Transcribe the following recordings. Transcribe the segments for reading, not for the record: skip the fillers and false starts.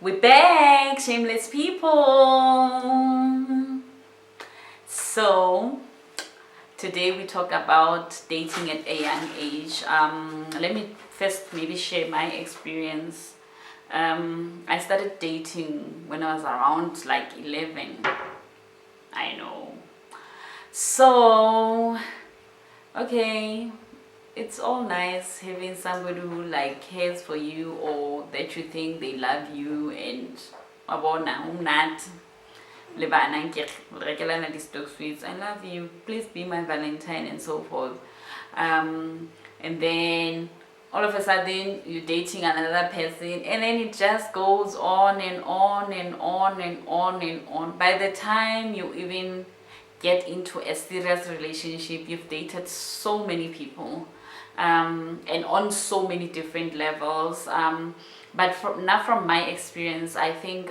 We're back, shameless people. So today we talk about dating at a young age. Let me first maybe share my experience. I started dating when I was around like 11. I know. So okay, it's all nice having somebody who like cares for you or that you think they love you and not. I love you, please be my Valentine and so forth. And then all of a sudden you're dating another person and then it just goes on and on and on and on and on. By the time you even get into a serious relationship, you've dated so many people and on so many different levels. But from my experience, I think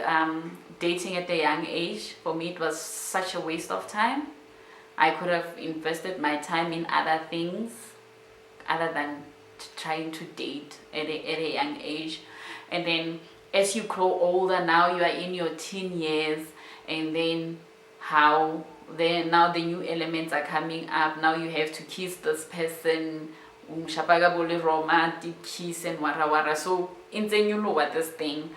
dating at a young age, for me it was such a waste of time. I could have invested my time in other things other than trying to date at a young age. And then as you grow older, now you are in your teen years, and then now the new elements are coming up. Now you have to kiss this person, romantic kiss and wara. So in you know what this thing,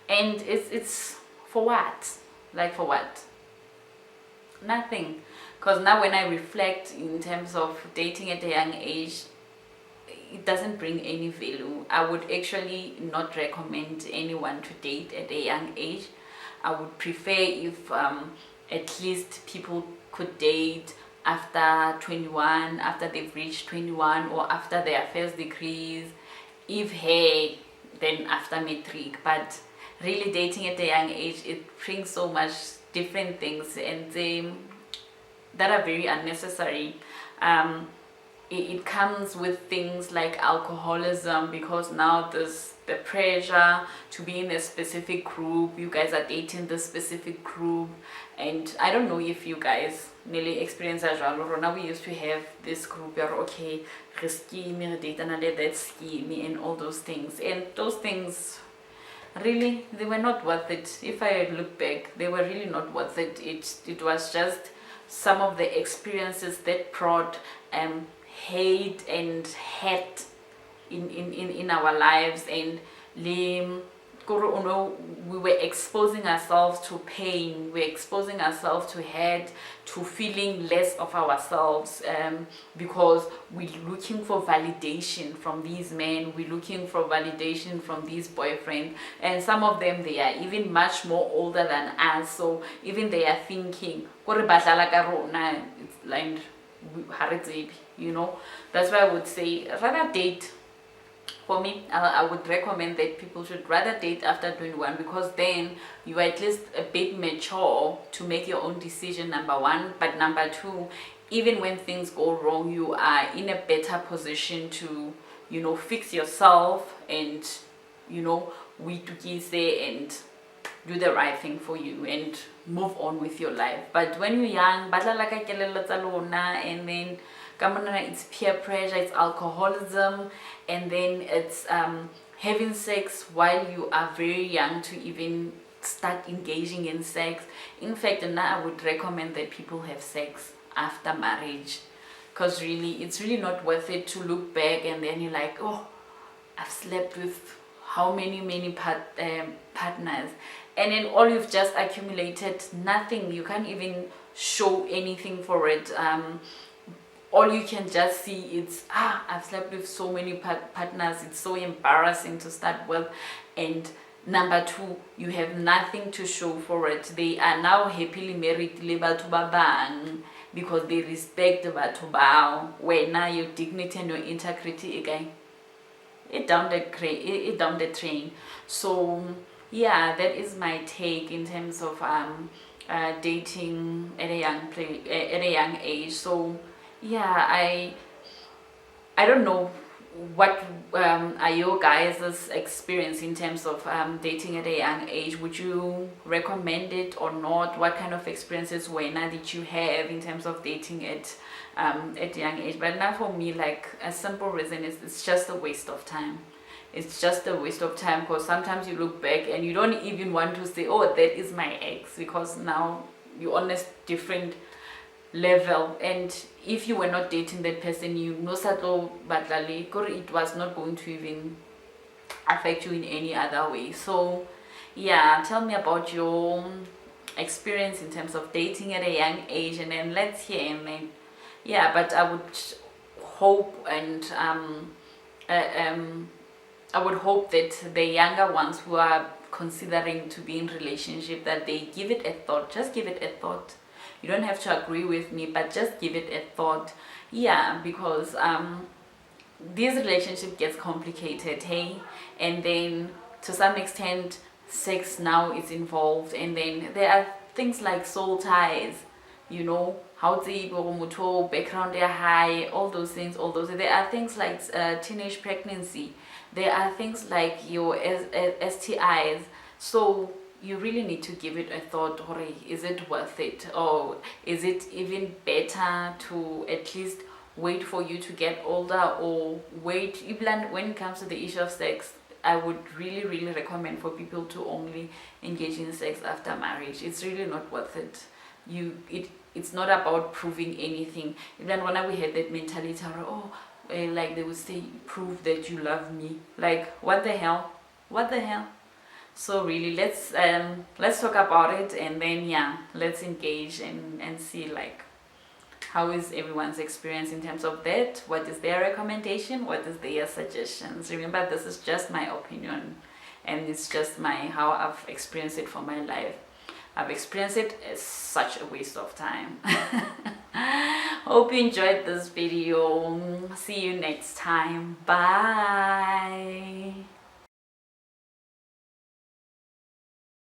and it's for what? Like for what? Nothing. Because now when I reflect in terms of dating at a young age, it doesn't bring any value. I would actually not recommend anyone to date at a young age. I would prefer if at least people could date after 21, after they've reached 21, or after their first degrees, if then after matric. But really dating at a young age, it brings so much different things and that are very unnecessary. It comes with things like alcoholism, because now there's the pressure to be in a specific group. You guys are dating this specific group, and I don't know if you guys nearly experience as well. Now we used to have this group where okay, scheme, date another that scheme and all those things, and those things really, they were not worth it. If I look back, they were really not worth it. It was just some of the experiences that brought hate and hate in our lives, and we were exposing ourselves to pain, we're exposing ourselves to hate, to feeling less of ourselves, because we're looking for validation from these men, we're looking for validation from these boyfriends, and some of them, they are even much more older than us, so even they are thinking it's like, you know. That's why I would say rather date. For me, I would recommend that people should rather date after 21, because then you are at least a bit mature to make your own decision, number one. But number two, even when things go wrong, you are in a better position to, you know, fix yourself and, you know, and do the right thing for you and move on with your life. But when you're young, and then it's peer pressure, it's alcoholism, and then it's having sex while you are very young to even start engaging in sex. In fact, now I would recommend that people have sex after marriage, because really it's really not worth it to look back and then you're like, oh, I've slept with how many partners, and then all you've just accumulated nothing. You can't even show anything for it. All you can just see is I've slept with so many partners. It's so embarrassing to start with. And number two, you have nothing to show for it. They are now happily married because they respect where now your dignity and your integrity again. It down the train. So yeah, that is my take in terms of dating at a young age. So yeah, I don't know what are your guys' experience in terms of dating at a young age. Would you recommend it or not? What kind of experiences did you have in terms of dating at a young age? But now for me, like, a simple reason is it's just a waste of time. it's just a waste of time, because sometimes you look back and you don't even want to say, oh, that is my ex, because now you're on a different level. And if you were not dating that person, you know it was not going to even affect you in any other way. So yeah, tell me about your experience in terms of dating at a young age, and then let's hear. And then yeah, but I would hope and I would hope that the younger ones who are considering to be in relationship, that they give it a thought. Just give it a thought. You don't have to agree with me, but just give it a thought. Yeah, because this relationship gets complicated, hey, and then to some extent sex now is involved, and then there are things like soul ties, you know, how the background they are high, all those things. There are things like teenage pregnancy, there are things like your STIs. So you really need to give it a thought. Is it worth it, or is it even better to at least wait for you to get older, or wait? Even when it comes to the issue of sex, I would really recommend for people to only engage in sex after marriage. It's really not worth it. It's not about proving anything. Even when we had that mentality, like they would say, prove that you love me. Like, what the hell? So really, let's talk about it, and then yeah, let's engage and see like how is everyone's experience in terms of that. What is their recommendation? What is their suggestions? Remember, this is just my opinion, and it's just how I've experienced it for my life. I've experienced it as such a waste of time. Hope you enjoyed this video. See you next time. Bye.